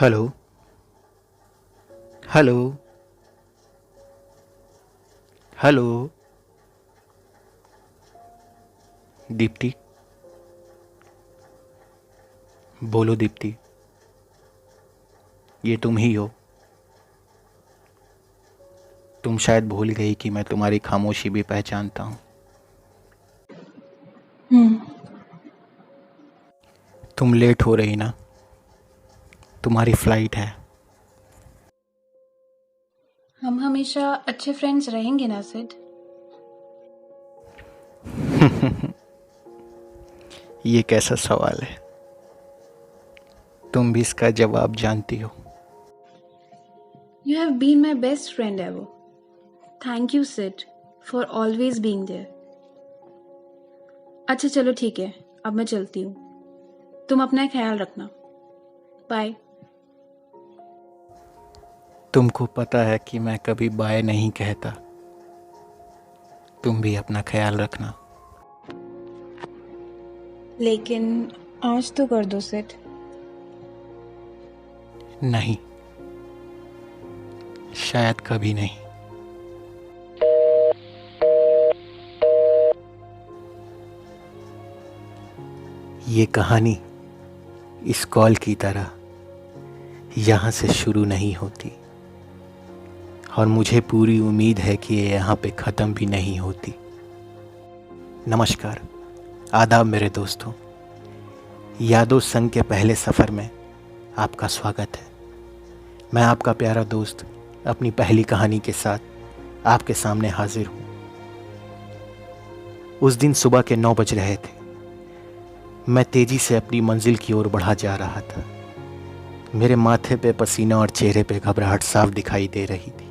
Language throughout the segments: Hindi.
हेलो। हेलो। हेलो। दीप्ति। बोलो दीप्ति। ये तुम ही हो। तुम शायद भूल गई कि मैं तुम्हारी खामोशी भी पहचानता हूँ। हम्म। तुम लेट हो रही ना। तुम्हारी फ्लाइट है। हम हमेशा अच्छे फ्रेंड्स रहेंगे ना सिड। ये कैसा सवाल है। तुम भी इसका जवाब जानती हो। You have been my best friend ever. Thank you Sid for always being there. अच्छा चलो ठीक है, अब मैं चलती हूँ। तुम अपना ख्याल रखना। बाय। तुमको पता है कि मैं कभी बाय नहीं कहता। तुम भी अपना ख्याल रखना। लेकिन आज तो कर दो सिड। नहीं, शायद कभी नहीं। ये कहानी इस कॉल की तरह यहाँ से शुरू नहीं होती, और मुझे पूरी उम्मीद है कि ये यहाँ पे ख़त्म भी नहीं होती। नमस्कार, आदाब मेरे दोस्तों। यादों संग के पहले सफ़र में आपका स्वागत है। मैं आपका प्यारा दोस्त अपनी पहली कहानी के साथ आपके सामने हाजिर हूँ। उस दिन सुबह के 9 बज रहे थे। मैं तेज़ी से अपनी मंजिल की ओर बढ़ा जा रहा था। मेरे माथे पे पसीना और चेहरे पे घबराहट साफ दिखाई दे रही थी।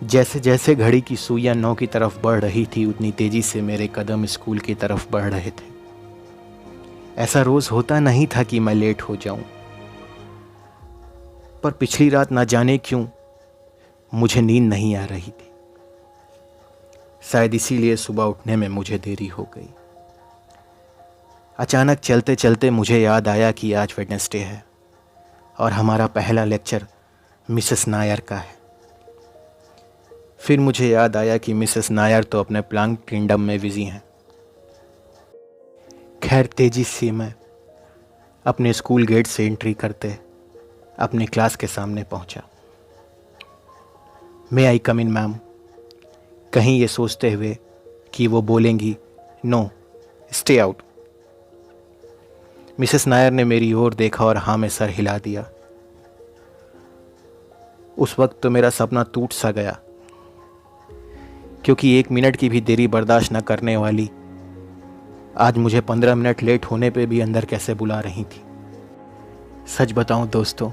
जैसे जैसे घड़ी की सुइयां 9 की तरफ बढ़ रही थी, उतनी तेजी से मेरे कदम स्कूल की तरफ बढ़ रहे थे। ऐसा रोज होता नहीं था कि मैं लेट हो जाऊं, पर पिछली रात ना जाने क्यों मुझे नींद नहीं आ रही थी। शायद इसीलिए सुबह उठने में मुझे देरी हो गई। अचानक चलते चलते मुझे याद आया कि आज वेडनेसडे है और हमारा पहला लेक्चर मिसेस नायर का है। फिर मुझे याद आया कि मिसेस नायर तो अपने प्लांट किंगडम में बिजी हैं। खैर, तेजी से मैं अपने स्कूल गेट से एंट्री करते अपने क्लास के सामने पहुंचा। मे आई कम इन मैम, कहीं ये सोचते हुए कि वो बोलेंगी no, stay out. Mrs Nair ने मेरी ओर देखा और हाँ में सर हिला दिया। उस वक्त तो मेरा सपना टूट सा गया, क्योंकि 1 मिनट की भी देरी बर्दाश्त न करने वाली आज मुझे 15 मिनट लेट होने पे भी अंदर कैसे बुला रही थी। सच बताऊं दोस्तों,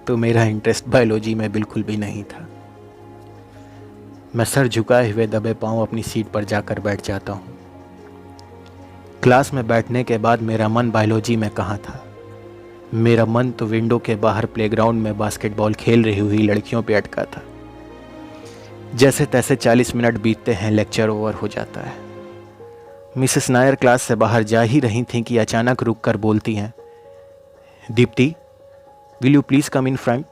तो मेरा इंटरेस्ट बायोलॉजी में बिल्कुल भी नहीं था। मैं सर झुकाए हुए दबे पांव अपनी सीट पर जाकर बैठ जाता हूं। क्लास में बैठने के बाद मेरा मन बायोलॉजी में कहाँ था। मेरा मन तो विंडो के बाहर प्लेग्राउंड में बास्केटबॉल खेल रही हुई लड़कियों पे अटका था। जैसे तैसे 40 मिनट बीतते हैं, लेक्चर ओवर हो जाता है। मिसेस नायर क्लास से बाहर जा ही रही थीं कि अचानक रुक कर बोलती हैं, Deepti, will you please come in front.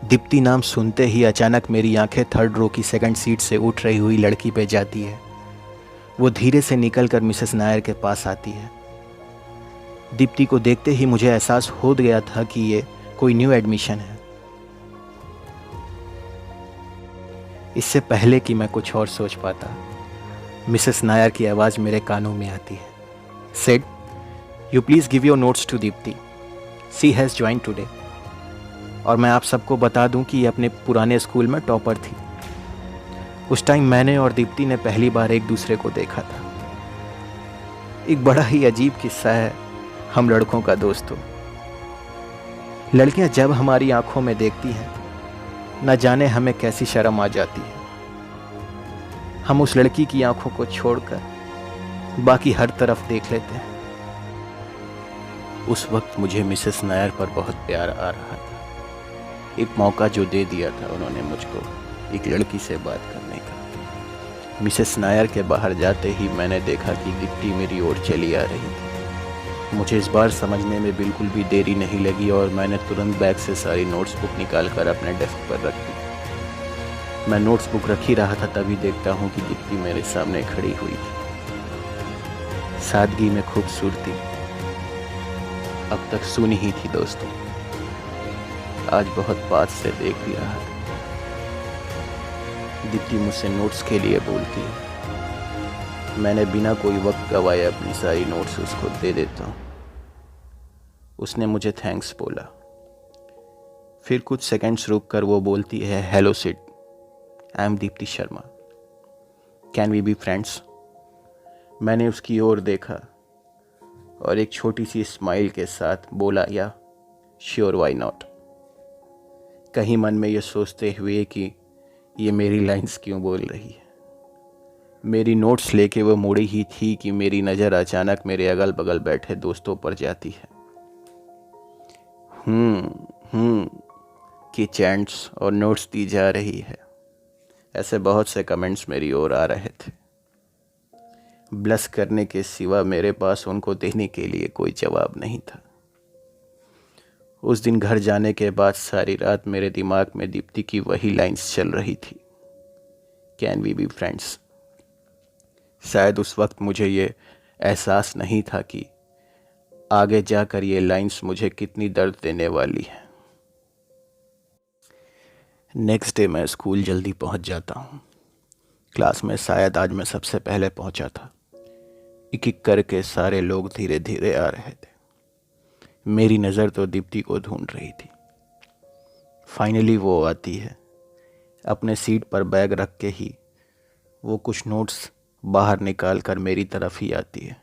Deepti नाम सुनते ही अचानक मेरी आंखें थर्ड रो की सेकंड सीट से उठ रही हुई लड़की पे जाती है। वो धीरे से निकलकर मिसेस नायर के पास आती है। दीप्ति को देखते ही मुझे एहसास हो गया था कि ये कोई न्यू एडमिशन है। इससे पहले कि मैं कुछ और सोच पाता, मिसेस नायर की आवाज़ मेरे कानों में आती है, said, you please give your notes to Deepti, she has join today. और मैं आप सबको बता दूं कि ये अपने पुराने स्कूल में टॉपर थी। उस टाइम मैंने और दीप्ति ने पहली बार एक दूसरे को देखा था। एक बड़ा ही अजीब किस्सा है हम लड़कों का दोस्तों। लड़कियां जब हमारी आंखों में देखती हैं, न जाने हमें कैसी शर्म आ जाती है। हम उस लड़की की आंखों को छोड़कर बाकी हर तरफ देख लेते हैं। उस वक्त मुझे मिसेस नायर पर बहुत प्यार आ रहा था। एक मौका जो दे दिया था उन्होंने मुझको एक लड़की से बात करने का। मिसेस नायर के बाहर जाते ही मैंने देखा कि दीप्ति मेरी ओर चली आ रही थी। मुझे इस बार समझने में बिल्कुल भी देरी नहीं लगी और मैंने तुरंत बैग से सारी नोट्स बुक निकाल कर अपने डेस्क पर रख दी। मैं नोट्स बुक रख ही रहा था, तभी देखता हूँ कि दीप्ति मेरे सामने खड़ी हुई थी। सादगी में खूबसूरती अब तक सुनी ही थी दोस्तों, आज बहुत पास से देख भी रहा था। दीप्ति मुझसे नोट्स के लिए बोलती है, मैंने बिना कोई वक्त गवाए अपनी सारी नोट्स उसको दे देता हूँ। उसने मुझे थैंक्स बोला। फिर कुछ सेकंड्स रुक कर वो बोलती है, hello Sid, I am Deepti Sharma, can we be friends. मैंने उसकी ओर देखा और एक छोटी सी स्माइल के साथ बोला, या श्योर, वाई नॉट। कहीं मन में ये सोचते हुए कि ये मेरी लाइंस क्यों बोल रही है। मेरी नोट्स लेके वो मुड़ी ही थी कि मेरी नज़र अचानक मेरे अगल बगल बैठे दोस्तों पर जाती है। कि चैट्स और नोट्स दी जा रही है, ऐसे बहुत से कमेंट्स मेरी ओर आ रहे थे। ब्लश करने के सिवा मेरे पास उनको देने के लिए कोई जवाब नहीं था। उस दिन घर जाने के बाद सारी रात मेरे दिमाग में दीप्ति की वही लाइंस चल रही थी, कैन वी बी फ्रेंड्स। शायद उस वक्त मुझे ये एहसास नहीं था कि आगे जाकर ये लाइंस मुझे कितनी दर्द देने वाली है। नेक्स्ट डे मैं स्कूल जल्दी पहुंच जाता हूं। क्लास में शायद आज मैं सबसे पहले पहुंचा था। एक एक करके सारे लोग धीरे धीरे आ रहे थे। मेरी नज़र तो दीप्ति को ढूंढ रही थी। फाइनली वो आती है। अपने सीट पर बैग रख के ही वो कुछ नोट्स बाहर निकाल कर मेरी तरफ ही आती है।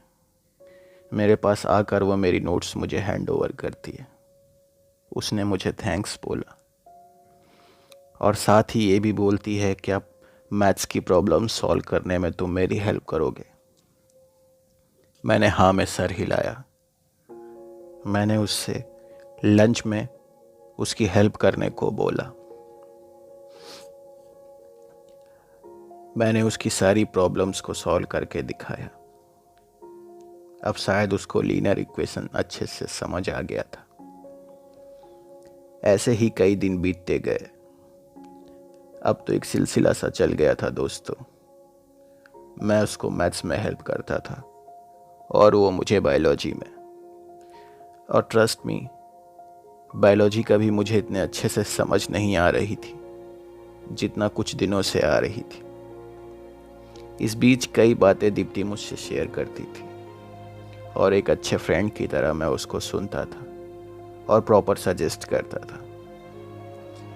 मेरे पास आकर वो मेरी नोट्स मुझे हैंड ओवर करती है। उसने मुझे थैंक्स बोला और साथ ही ये भी बोलती है कि आप मैथ्स की प्रॉब्लम सॉल्व करने में तुम मेरी हेल्प करोगे। मैंने हाँ में सर हिलाया। मैंने उससे लंच में उसकी हेल्प करने को बोला। मैंने उसकी सारी प्रॉब्लम्स को सॉल्व करके दिखाया। अब शायद उसको लीनियर इक्वेशन अच्छे से समझ आ गया था। ऐसे ही कई दिन बीतते गए। अब तो एक सिलसिला सा चल गया था दोस्तों। मैं उसको मैथ्स में हेल्प करता था और वो मुझे बायोलॉजी में। और ट्रस्ट मी, बायोलॉजी का भी मुझे इतने अच्छे से समझ नहीं आ रही थी जितना कुछ दिनों से आ रही थी। इस बीच कई बातें दीप्ति मुझसे शेयर करती थी और एक अच्छे फ्रेंड की तरह मैं उसको सुनता था और प्रॉपर सजेस्ट करता था।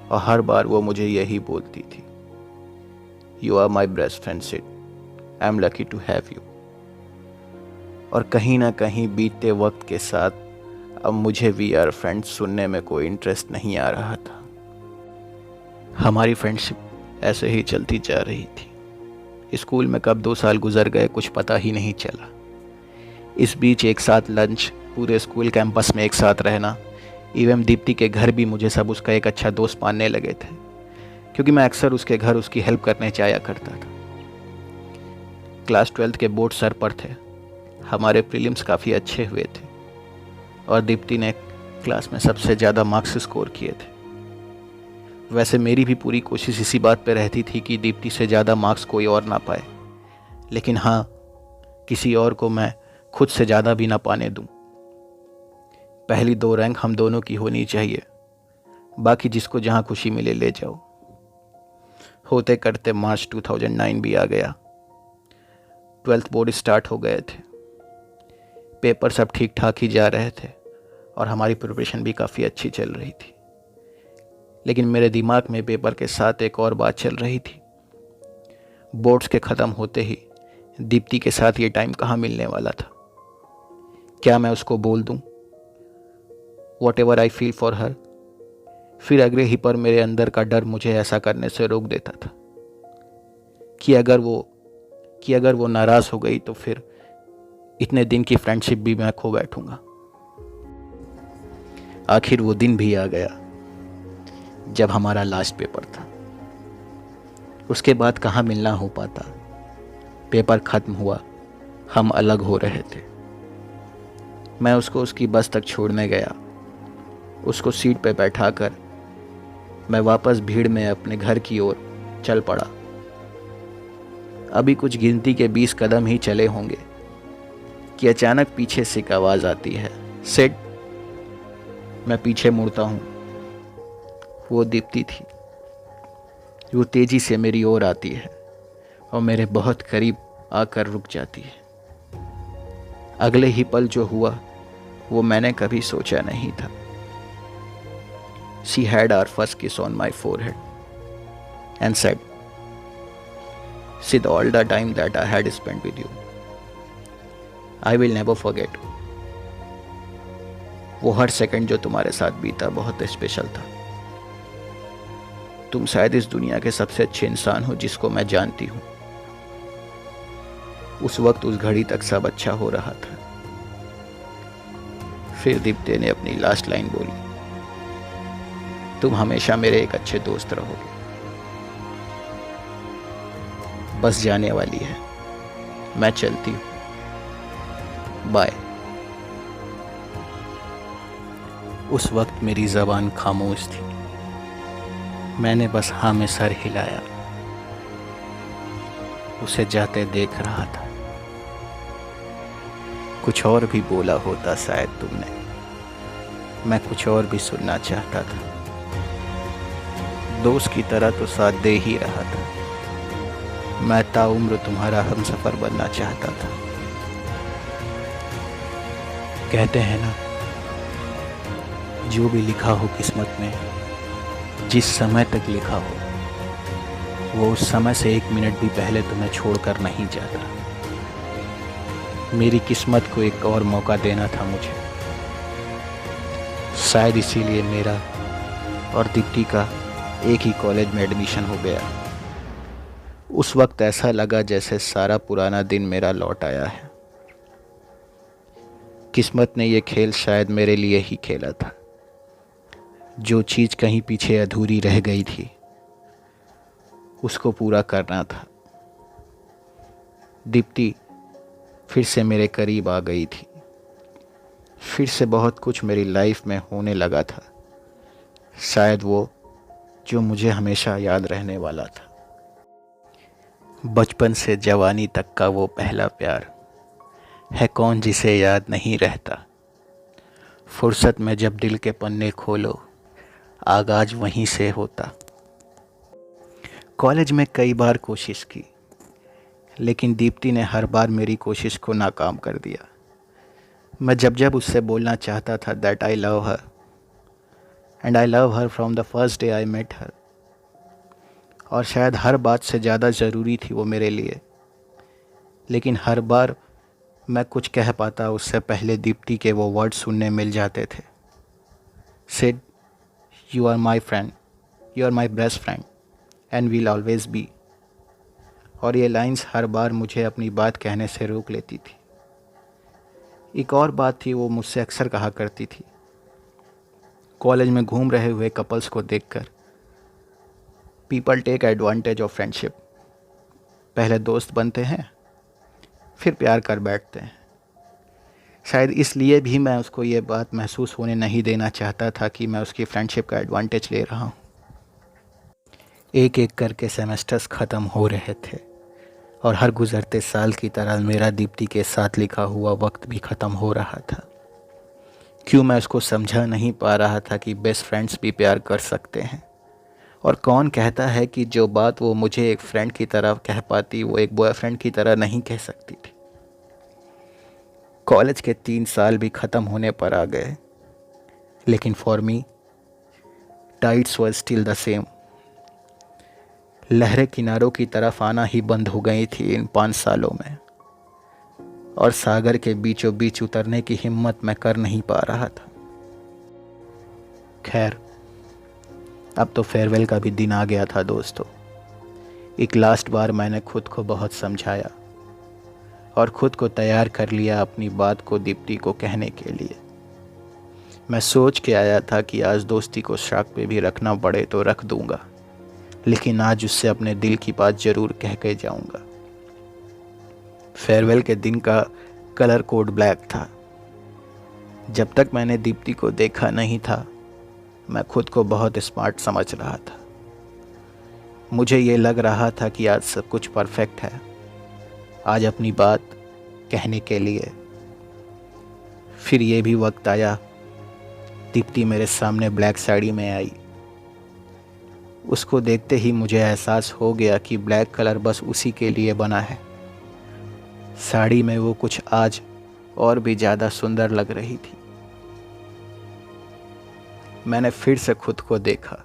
और हर बार वो मुझे यही बोलती थी, you are my best friend Sid, I am lucky to have you. और कहीं ना कहीं बीतते वक्त के साथ अब मुझे वी आर फ्रेंड्स सुनने में कोई इंटरेस्ट नहीं आ रहा था। हमारी फ्रेंडशिप ऐसे ही चलती जा रही थी। स्कूल में कब 2 साल गुजर गए कुछ पता ही नहीं चला। इस बीच एक साथ लंच, पूरे स्कूल कैंपस में एक साथ रहना, इवन दीप्ति के घर भी मुझे सब उसका एक अच्छा दोस्त मानने लगे थे, क्योंकि मैं अक्सर उसके घर उसकी हेल्प करने जाया करता था। क्लास 12th के बोर्ड सर पर थे। हमारे प्रीलिम्स काफ़ी अच्छे हुए थे और दीप्ति ने क्लास में सबसे ज़्यादा मार्क्स स्कोर किए थे। वैसे मेरी भी पूरी कोशिश इसी बात पे रहती थी कि दीप्ति से ज़्यादा मार्क्स कोई और ना पाए, लेकिन हाँ, किसी और को मैं खुद से ज़्यादा भी ना पाने दूं। पहली 2 रैंक हम दोनों की होनी चाहिए, बाकी जिसको जहाँ खुशी मिले ले जाओ। होते करते मार्च 2009 भी आ गया। 12th बोर्ड स्टार्ट हो गए थे। पेपर सब ठीक ठाक ही जा रहे थे और हमारी प्रिपरेशन भी काफ़ी अच्छी चल रही थी। लेकिन मेरे दिमाग में पेपर के साथ एक और बात चल रही थी। बोर्ड्स के ख़त्म होते ही दीप्ति के साथ ये टाइम कहाँ मिलने वाला था। क्या मैं उसको बोल दूँ what ever I feel for her? फिर अगले ही पर मेरे अंदर का डर मुझे ऐसा करने से रोक देता था कि अगर वो नाराज़ हो गई तो फिर इतने दिन की फ्रेंडशिप भी मैं खो बैठूंगा। आखिर वो दिन भी आ गया जब हमारा लास्ट पेपर था। उसके बाद कहाँ मिलना हो पाता। पेपर ख़त्म हुआ, हम अलग हो रहे थे। मैं उसको उसकी बस तक छोड़ने गया। उसको सीट पे बैठाकर मैं वापस भीड़ में अपने घर की ओर चल पड़ा। अभी कुछ गिनती के 20 कदम ही चले होंगे कि अचानक पीछे से एक आवाज़ आती है, सिट। मैं पीछे मुड़ता हूँ। वो दीप्ति थी। वो तेजी से मेरी ओर आती है और मेरे बहुत करीब आकर रुक जाती है। अगले ही पल जो हुआ वो मैंने कभी सोचा नहीं था। She had our first kiss on my forehead and said, "Sid, all the time that I had spent with you, I will never forget." वो हर सेकंड जो तुम्हारे साथ बीता बहुत स्पेशल था। तुम शायद इस दुनिया के सबसे अच्छे इंसान हो जिसको मैं जानती हूँ। उस वक्त उस घड़ी तक सब अच्छा हो रहा था। फिर दीप्ति ने अपनी लास्ट लाइन बोली, तुम हमेशा मेरे एक अच्छे दोस्त रहोगे। बस जाने वाली है, मैं चलती हूँ, बाय। उस वक्त मेरी ज़बान खामोश थी। मैंने बस हाँ में सर हिलाया। उसे जाते देख रहा था। कुछ और भी बोला होता शायद तुमने, मैं कुछ और भी सुनना चाहता था। दोस्त की तरह तो साथ दे ही रहा था। मैं ताउम्र तुम्हारा हमसफर बनना चाहता था। कहते हैं ना, जो भी लिखा हो किस्मत में, जिस समय तक लिखा हो, वो उस समय से 1 मिनट भी पहले तुम्हें छोड़कर नहीं जाता। मेरी किस्मत को एक और मौका देना था मुझे। शायद इसीलिए मेरा और दीप्ति का एक ही कॉलेज में एडमिशन हो गया। उस वक्त ऐसा लगा जैसे सारा पुराना दिन मेरा लौट आया है। किस्मत ने ये खेल शायद मेरे लिए ही खेला था। जो चीज़ कहीं पीछे अधूरी रह गई थी, उसको पूरा करना था। दीप्ति फिर से मेरे करीब आ गई थी। फिर से बहुत कुछ मेरी लाइफ में होने लगा था। शायद वो जो मुझे हमेशा याद रहने वाला था। बचपन से जवानी तक का वो पहला प्यार है, कौन जिसे याद नहीं रहता। फुर्सत में जब दिल के पन्ने खोलो, आगाज वहीं से होता। कॉलेज में कई बार कोशिश की, लेकिन दीप्ति ने हर बार मेरी कोशिश को नाकाम कर दिया। मैं जब जब उससे बोलना चाहता था that I love her and I love her from the first day I met her, और शायद हर बात से ज़्यादा ज़रूरी थी वो मेरे लिए, लेकिन हर बार मैं कुछ कह पाता उससे पहले दीप्ति के वो वर्ड सुनने मिल जाते थे। Sid, you are my friend, you are my best friend and we'll always be. और ये लाइंस हर बार मुझे अपनी बात कहने से रोक लेती थी। एक और बात थी, वो मुझसे अक्सर कहा करती थी, कॉलेज में घूम रहे हुए कपल्स को देखकर, people take advantage of friendship. पहले दोस्त बनते हैं, फिर प्यार कर बैठते हैं। शायद इसलिए भी मैं उसको ये बात महसूस होने नहीं देना चाहता था कि मैं उसकी फ्रेंडशिप का एडवांटेज ले रहा हूँ। एक एक करके सेमेस्टर्स ख़त्म हो रहे थे और हर गुज़रते साल की तरह मेरा दीप्ति के साथ लिखा हुआ वक्त भी ख़त्म हो रहा था। क्यों मैं उसको समझा नहीं पा रहा था कि बेस्ट फ्रेंड्स भी प्यार कर सकते हैं, और कौन कहता है कि जो बात वो मुझे एक फ्रेंड की तरह कह पाती वो एक बॉयफ्रेंड की तरह नहीं कह सकती थी। कॉलेज के 3 साल भी ख़त्म होने पर आ गए, लेकिन for me tides were still the same. लहरें किनारों की तरफ आना ही बंद हो गई थी इन 5 सालों में, और सागर के बीचों बीच उतरने की हिम्मत मैं कर नहीं पा रहा था। खैर, अब तो फेयरवेल का भी दिन आ गया था दोस्तों। एक लास्ट बार मैंने खुद को बहुत समझाया और ख़ुद को तैयार कर लिया अपनी बात को दीप्ति को कहने के लिए। मैं सोच के आया था कि आज दोस्ती को शाख पे भी रखना पड़े तो रख दूंगा, लेकिन आज उससे अपने दिल की बात ज़रूर कह के जाऊंगा। फेयरवेल के दिन का कलर कोड ब्लैक था। जब तक मैंने दीप्ति को देखा नहीं था, मैं खुद को बहुत स्मार्ट समझ रहा था। मुझे ये लग रहा था कि आज सब कुछ परफेक्ट है, आज अपनी बात कहने के लिए। फिर ये भी वक्त आया, दीप्ति मेरे सामने ब्लैक साड़ी में आई। उसको देखते ही मुझे एहसास हो गया कि ब्लैक कलर बस उसी के लिए बना है। साड़ी में वो कुछ आज और भी ज़्यादा सुंदर लग रही थी। मैंने फिर से खुद को देखा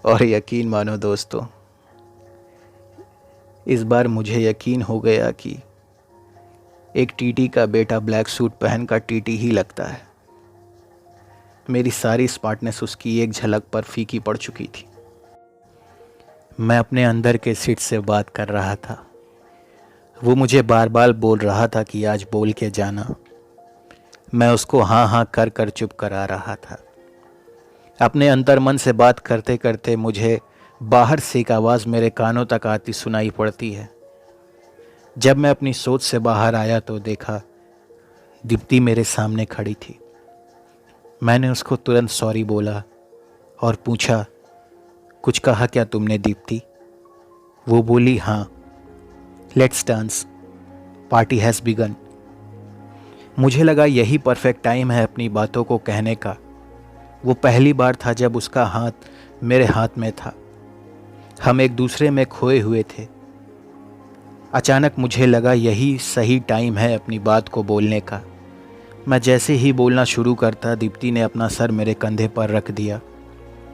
और यकीन मानो दोस्तों, इस बार मुझे यकीन हो गया कि एक टीटी का बेटा ब्लैक सूट पहनकर टीटी ही लगता है। मेरी सारी स्मार्टनेस उसकी एक झलक पर फीकी पड़ चुकी थी। मैं अपने अंदर के सिट से बात कर रहा था। वो मुझे बार बार बोल रहा था कि आज बोल के जाना। मैं उसको हाँ हाँ कर कर चुप करा रहा था। अपने अंतर मन से बात करते करते मुझे बाहर से एक आवाज़ मेरे कानों तक आती सुनाई पड़ती है। जब मैं अपनी सोच से बाहर आया तो देखा दीप्ति मेरे सामने खड़ी थी। मैंने उसको तुरंत सॉरी बोला और पूछा, कुछ कहा क्या तुमने दीप्ति? वो बोली, हाँ, let's dance, party has begun. मुझे लगा यही परफेक्ट टाइम है अपनी बातों को कहने का। वो पहली बार था जब उसका हाथ मेरे हाथ में था। हम एक दूसरे में खोए हुए थे। अचानक मुझे लगा यही सही टाइम है अपनी बात को बोलने का। मैं जैसे ही बोलना शुरू करता, दीप्ति ने अपना सर मेरे कंधे पर रख दिया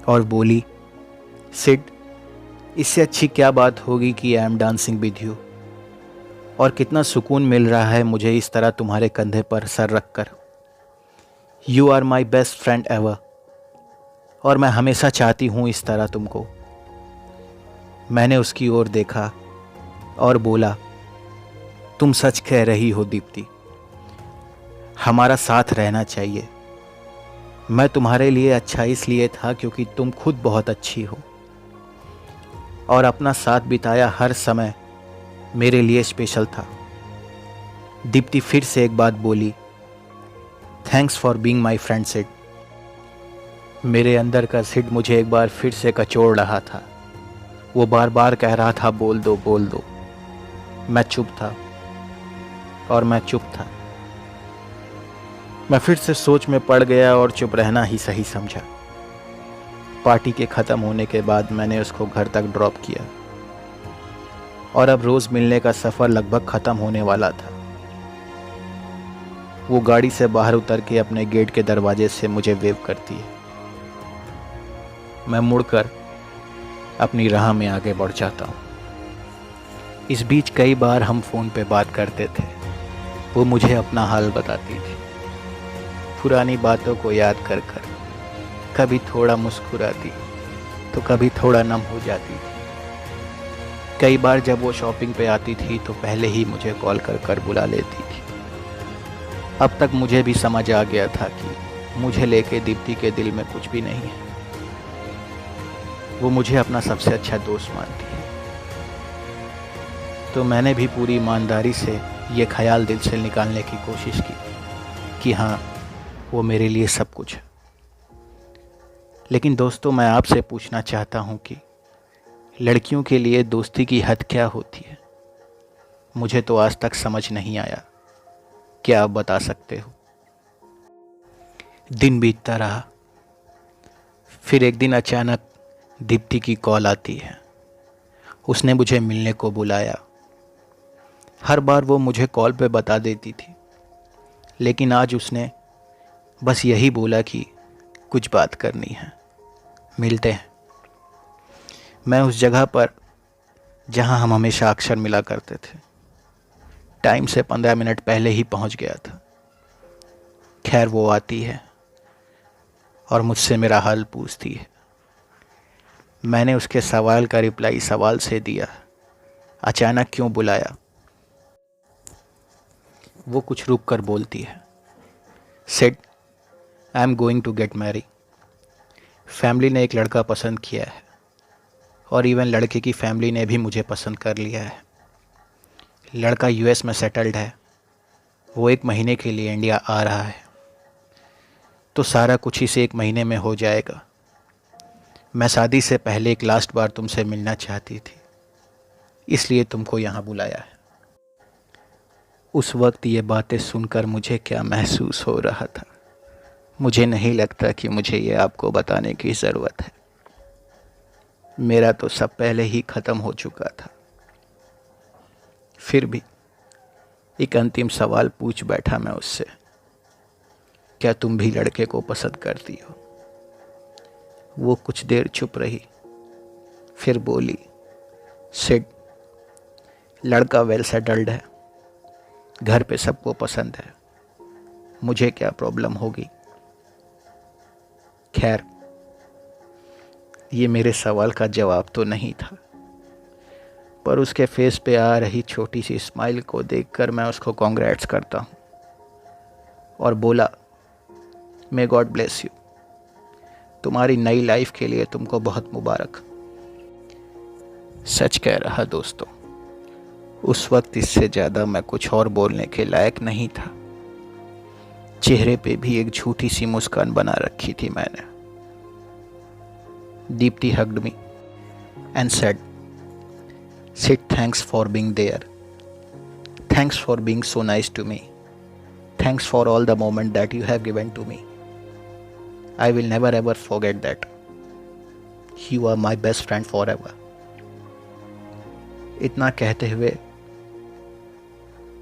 और बोली, सिड, इससे अच्छी क्या बात होगी कि I am dancing with you. और कितना सुकून मिल रहा है मुझे इस तरह तुम्हारे कंधे पर सर रख कर। You are my best friend ever, और मैं हमेशा चाहती हूँ इस तरह तुमको। मैंने उसकी ओर देखा और बोला, तुम सच कह रही हो दीप्ति, हमारा साथ रहना चाहिए। मैं तुम्हारे लिए अच्छा इसलिए था क्योंकि तुम खुद बहुत अच्छी हो, और अपना साथ बिताया हर समय मेरे लिए स्पेशल था। दीप्ति फिर से एक बात बोली, thanks for being my friend Sid. मेरे अंदर का सिड मुझे एक बार फिर से कचोड़ रहा था। वो बार बार कह रहा था, बोल दो बोल दो। मैं चुप था और मैं चुप था। मैं फिर से सोच में पड़ गया और चुप रहना ही सही समझा। पार्टी के ख़त्म होने के बाद मैंने उसको घर तक ड्रॉप किया और अब रोज़ मिलने का सफ़र लगभग ख़त्म होने वाला था। वो गाड़ी से बाहर उतर के अपने गेट के दरवाजे से मुझे वेव करती है। मैं मुड़कर अपनी राह में आगे बढ़ जाता हूँ। इस बीच कई बार हम फ़ोन पे बात करते थे। वो मुझे अपना हाल बताती थी, पुरानी बातों को याद कर कर कभी थोड़ा मुस्कुराती तो कभी थोड़ा नम हो जाती थी। कई बार जब वो शॉपिंग पे आती थी तो पहले ही मुझे कॉल कर कर बुला लेती थी। अब तक मुझे भी समझ आ गया था कि मुझे लेके दीप्ति के दिल में कुछ भी नहीं है। वो मुझे अपना सबसे अच्छा दोस्त मानती है। तो मैंने भी पूरी ईमानदारी से ये ख्याल दिल से निकालने की कोशिश की कि हाँ, वो मेरे लिए सब कुछ है। लेकिन दोस्तों, मैं आपसे पूछना चाहता हूँ कि लड़कियों के लिए दोस्ती की हद क्या होती है? मुझे तो आज तक समझ नहीं आया। क्या आप बता सकते हो? दिन बीतता रहा। फिर एक दिन अचानक दीप्ति की कॉल आती है। उसने मुझे मिलने को बुलाया। हर बार वो मुझे कॉल पे बता देती थी, लेकिन आज उसने बस यही बोला कि कुछ बात करनी है, मिलते हैं। मैं उस जगह पर जहां हम हमेशा अक्सर मिला करते थे, टाइम से 15 मिनट पहले ही पहुंच गया था। खैर, वो आती है और मुझसे मेरा हाल पूछती है। मैंने उसके सवाल का रिप्लाई सवाल से दिया, अचानक क्यों बुलाया? वो कुछ रुक कर बोलती है, said, I am going to get marry. Family ने एक लड़का पसंद किया है और इवन लड़के की फैमिली ने भी मुझे पसंद कर लिया है। लड़का यूएस में सेटल्ड है वो 1 महीने के लिए इंडिया आ रहा है, तो सारा कुछ इस 1 महीने में हो जाएगा। मैं शादी से पहले एक लास्ट बार तुमसे मिलना चाहती थी, इसलिए तुमको यहाँ बुलाया है। उस वक्त ये बातें सुनकर मुझे क्या महसूस हो रहा था, मुझे नहीं लगता कि मुझे ये आपको बताने की ज़रूरत है। मेरा तो सब पहले ही ख़त्म हो चुका था। फिर भी एक अंतिम सवाल पूछ बैठा मैं उससे, क्या तुम भी लड़के को पसंद करती हो? वो कुछ देर चुप रही, फिर बोली, सिड, लड़का वेल सेटल्ड है, घर पे सबको पसंद है, मुझे क्या प्रॉब्लम होगी? खैर, ये मेरे सवाल का जवाब तो नहीं था, पर उसके फेस पे आ रही छोटी सी स्माइल को देखकर मैं उसको कॉन्ग्रेट्स करता हूँ और बोला, मे गॉड ब्लेस यू, तुम्हारी नई लाइफ के लिए तुमको बहुत मुबारक। सच कह रहा दोस्तों, उस वक्त इससे ज़्यादा मैं कुछ और बोलने के लायक नहीं था। चेहरे पे भी एक झूठी सी मुस्कान बना रखी थी मैंने। Deepti hugged me and said, Sid, thanks for being there. Thanks for being so nice to me. Thanks for all the moment that you have given to me. I will never ever forget that. You are my best friend forever. इतना कहते हुए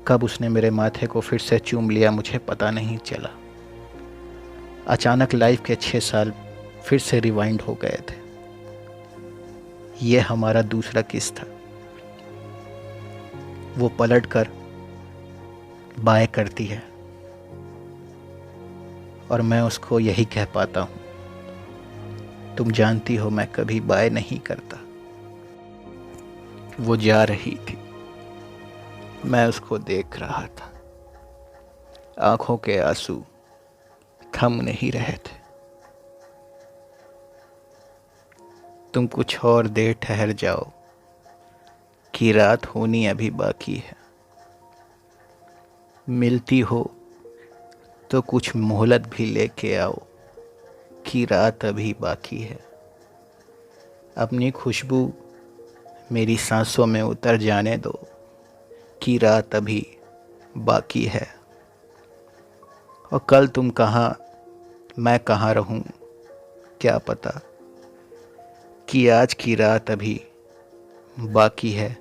कब उसने मेरे माथे को फिर से चूम लिया मुझे पता नहीं चला। अचानक लाइफ के 6 साल फिर से रिवाइंड हो गए थे। ये हमारा दूसरा किस था। वो पलटकर बाय करती है और मैं उसको यही कह पाता हूँ, तुम जानती हो मैं कभी बाय नहीं करता। वो जा रही थी, मैं उसको देख रहा था। आंखों के आंसू थम नहीं रहे थे। तुम कुछ और देर ठहर जाओ कि रात होनी अभी बाकी है। मिलती हो तो कुछ मोहलत भी लेके आओ कि रात अभी बाकी है। अपनी खुशबू मेरी सांसों में उतर जाने दो कि रात अभी बाकी है। और कल तुम कहाँ मैं कहाँ रहूं क्या पता, कि आज की रात अभी बाकी है।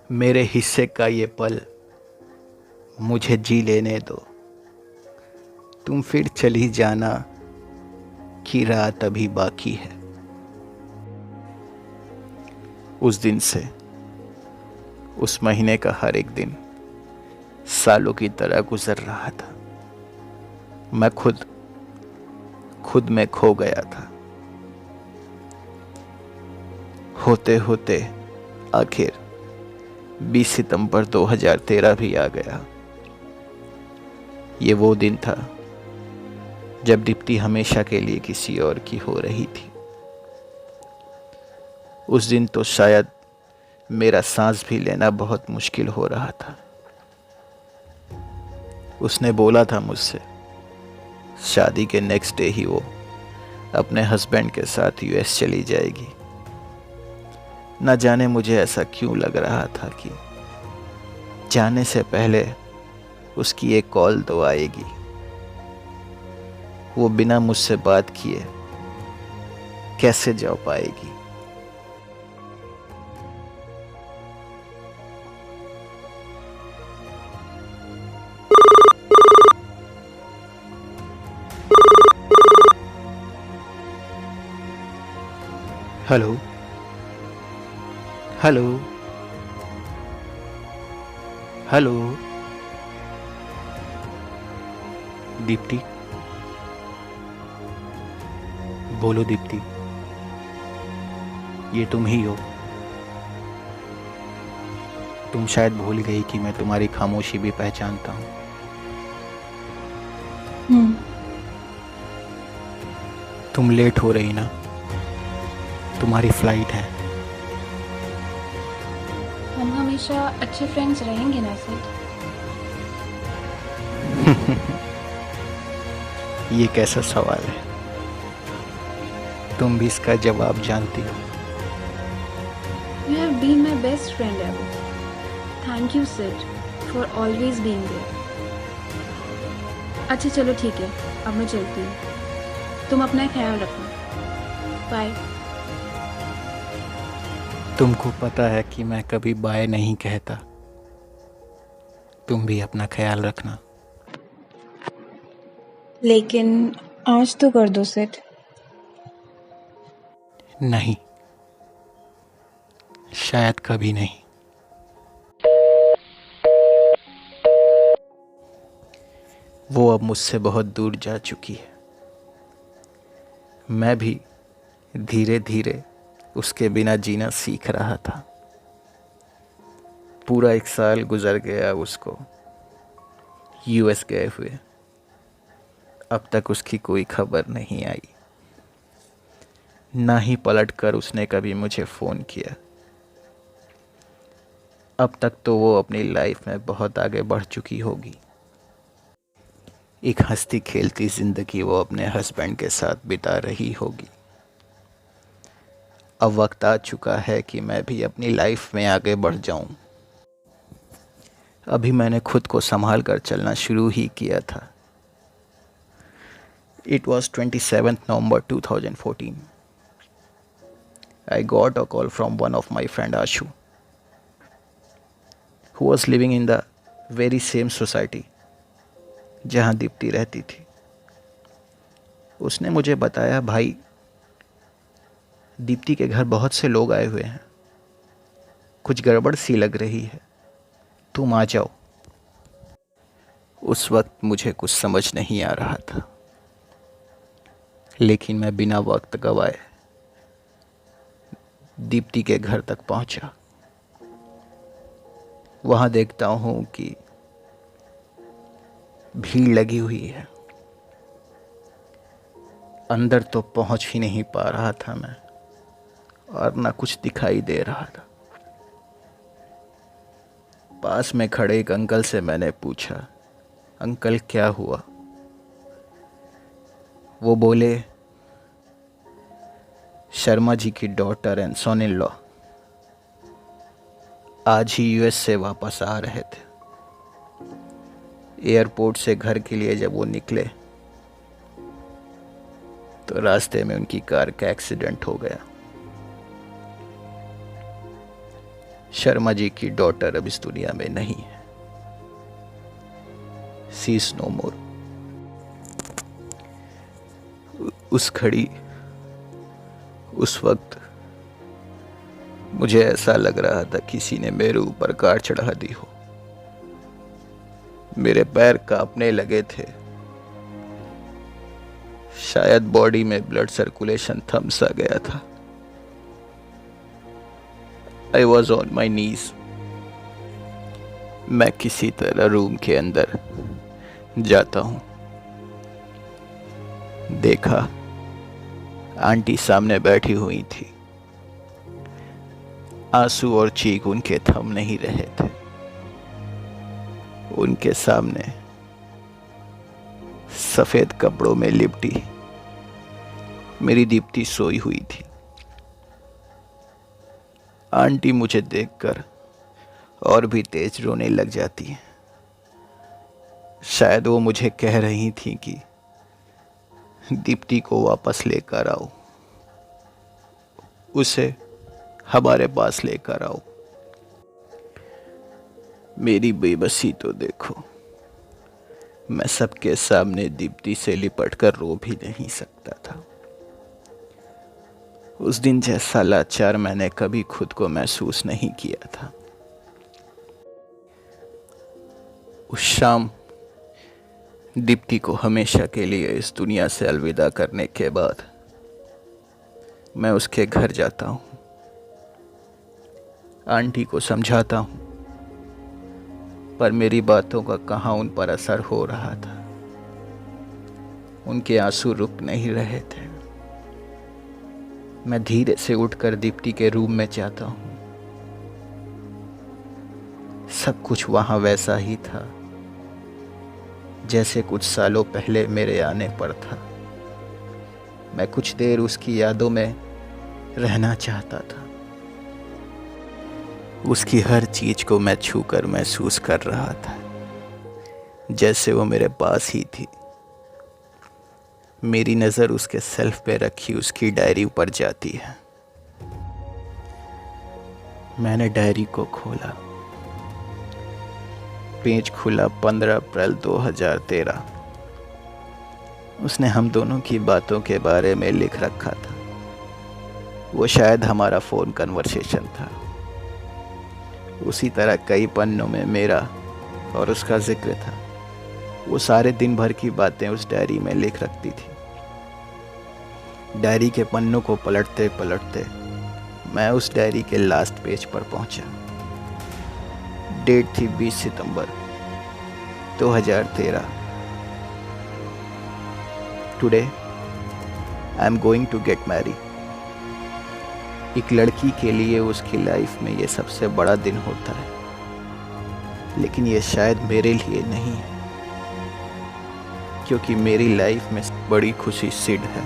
मेरे हिस्से का ये पल मुझे जी लेने दो, तुम फिर चली जाना कि रात अभी बाकी है। उस दिन से उस महीने का हर एक दिन सालों की तरह गुजर रहा था। मैं खुद में खो गया था। होते होते आखिर 20 सितंबर 2013 भी आ गया। ये वो दिन था जब दीप्ति हमेशा के लिए किसी और की हो रही थी। उस दिन तो शायद मेरा सांस भी लेना बहुत मुश्किल हो रहा था। उसने बोला था मुझसे, शादी के नेक्स्ट डे ही वो अपने हस्बैंड के साथ यूएस चली जाएगी। न जाने मुझे ऐसा क्यों लग रहा था कि जाने से पहले उसकी एक कॉल तो आएगी। वो बिना मुझसे बात किए कैसे जा पाएगी। हेलो हेलो हेलो दीप्ति, बोलो दीप्ति, ये तुम ही हो। तुम शायद भूल गई कि मैं तुम्हारी खामोशी भी पहचानता हूँ। तुम लेट हो रही ना, तुम्हारी फ्लाइट है। हम हमेशा अच्छे फ्रेंड्स रहेंगे ना सिड। ये कैसा सवाल है? तुम भी इसका जवाब जानती हो। You have been my best friend ever. Thank you, Sid, for always being there. अच्छा चलो ठीक है, अब मैं चलती हूँ। तुम अपना ख्याल रखना। बाय। तुमको पता है कि मैं कभी बाय नहीं कहता। तुम भी अपना ख्याल रखना। लेकिन आज तो कर दो सिड। नहीं, शायद कभी नहीं। वो अब मुझसे बहुत दूर जा चुकी है। मैं भी धीरे धीरे उसके बिना जीना सीख रहा था। पूरा 1 साल गुजर गया उसको यूएस गए हुए। अब तक उसकी कोई खबर नहीं आई, ना ही पलटकर उसने कभी मुझे फ़ोन किया। अब तक तो वो अपनी लाइफ में बहुत आगे बढ़ चुकी होगी। एक हंसती खेलती ज़िंदगी वो अपने हस्बैंड के साथ बिता रही होगी। अब वक्त आ चुका है कि मैं भी अपनी लाइफ में आगे बढ़ जाऊं। अभी मैंने खुद को संभाल कर चलना शुरू ही किया था। It was 27th November 2014. I got a call from one of my friend Ashu, who was living in the very same society जहाँ दीप्ति रहती थी। उसने मुझे बताया, भाई दीप्ति के घर बहुत से लोग आए हुए हैं, कुछ गड़बड़ सी लग रही है, तुम आ जाओ। उस वक्त मुझे कुछ समझ नहीं आ रहा था, लेकिन मैं बिना वक्त गवाए दीप्ति के घर तक पहुंचा। वहां देखता हूं कि भीड़ लगी हुई है। अंदर तो पहुंच ही नहीं पा रहा था मैं, और ना कुछ दिखाई दे रहा था। पास में खड़े एक अंकल से मैंने पूछा, अंकल क्या हुआ? वो बोले, शर्मा जी की daughter and son in law आज ही यूएस से वापस आ रहे थे। एयरपोर्ट से घर के लिए जब वो निकले तो रास्ते में उनकी कार का एक्सीडेंट हो गया। शर्मा जी की डॉटर अब इस दुनिया में नहीं है। शी इज नो मोर। उस घड़ी, उस वक्त मुझे ऐसा लग रहा था किसी ने मेरे ऊपर कार चढ़ा दी हो। मेरे पैर कांपने लगे थे। शायद बॉडी में ब्लड सर्कुलेशन थम सा गया था। आई वॉज ऑन माई नीज। मैं किसी तरह रूम के अंदर जाता हूं। देखा, आंटी सामने बैठी हुई थी। आंसू और चीख उनके थम नहीं रहे थे। उनके सामने सफेद कपड़ों में लिपटी मेरी दीप्ति सोई हुई थी। आंटी मुझे देखकर और भी तेज रोने लग जाती है। शायद वो मुझे कह रही थी कि दीप्ति को वापस लेकर आओ, उसे हमारे पास लेकर आओ। मेरी बेबसी तो देखो। मैं सबके सामने दीप्ति से लिपट कर रो भी नहीं सकता था। उस दिन जैसा लाचार मैंने कभी खुद को महसूस नहीं किया था। उस शाम दीप्ति को हमेशा के लिए इस दुनिया से अलविदा करने के बाद मैं उसके घर जाता हूँ। आंटी को समझाता हूँ, पर मेरी बातों का कहाँ उन पर असर हो रहा था। उनके आंसू रुक नहीं रहे थे। मैं धीरे से उठकर दीप्ति के रूम में जाता हूँ। सब कुछ वहाँ वैसा ही था जैसे कुछ सालों पहले मेरे आने पर था। मैं कुछ देर उसकी यादों में रहना चाहता था। उसकी हर चीज को मैं छूकर महसूस कर रहा था, जैसे वो मेरे पास ही थी। मेरी नज़र उसके सेल्फ पे रखी उसकी डायरी पर जाती है। मैंने डायरी को खोला। पेज खुला 15 अप्रैल 2013। उसने हम दोनों की बातों के बारे में लिख रखा था। वो शायद हमारा फ़ोन कन्वर्सेशन था। उसी तरह कई पन्नों में मेरा और उसका जिक्र था। वो सारे दिन भर की बातें उस डायरी में लिख रखती थी। डायरी के पन्नों को पलटते पलटते मैं उस डायरी के लास्ट पेज पर पहुंचा। डेट थी 20 सितंबर 2013। Today I am going to get marry. एक लड़की के लिए उसकी लाइफ में ये सबसे बड़ा दिन होता है, लेकिन ये शायद मेरे लिए नहीं है, क्योंकि मेरी लाइफ में बड़ी खुशी सिड है।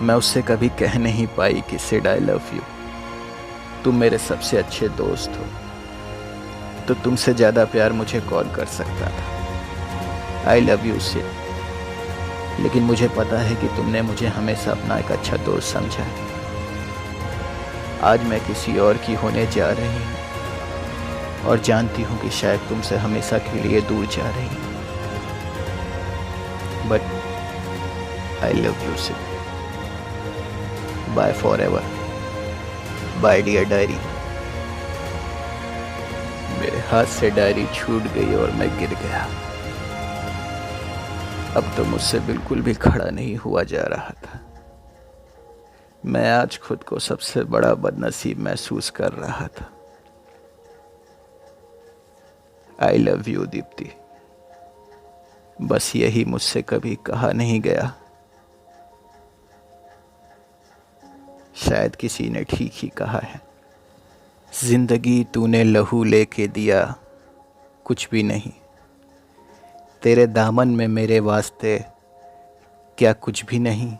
मैं उससे कभी कह नहीं पाई कि सिड आई लव यू। तुम मेरे सबसे अच्छे दोस्त हो, तो तुमसे ज़्यादा प्यार मुझे कौन कर सकता था। I love you Sid. लेकिन मुझे पता है कि तुमने मुझे हमेशा अपना एक अच्छा दोस्त समझा है। आज मैं किसी और की होने जा रही हूँ और जानती हूँ कि शायद तुमसे हमेशा के लिए दूर जा रही हूँ, but I love you Sid. Bye for ever. Bye dear diary. मेरे हाथ से डायरी छूट गई और मैं गिर गया। अब तो मुझसे बिल्कुल भी खड़ा नहीं हुआ जा रहा था। मैं आज खुद को सबसे बड़ा बदनसीब महसूस कर रहा था। I love you Deepti. बस यही मुझसे कभी कहा नहीं गया। शायद किसी ने ठीक ही कहा है। जिंदगी तूने लहू लेके दिया, कुछ भी नहीं। तेरे दामन में मेरे वास्ते क्या कुछ भी नहीं।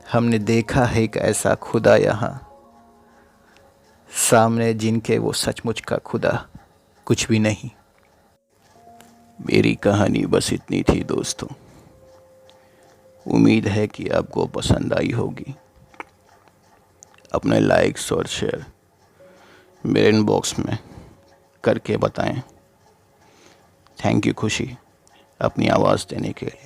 हमने देखा है एक ऐसा खुदा यहाँ सामने, जिनके वो सचमुच का खुदा कुछ भी नहीं। मेरी कहानी बस इतनी थी दोस्तों। उम्मीद है कि आपको पसंद आई होगी। अपने लाइक्स और शेयर मेरे इनबॉक्स में करके बताएं। थैंक यू खुशी, अपनी आवाज़ देने के लिए।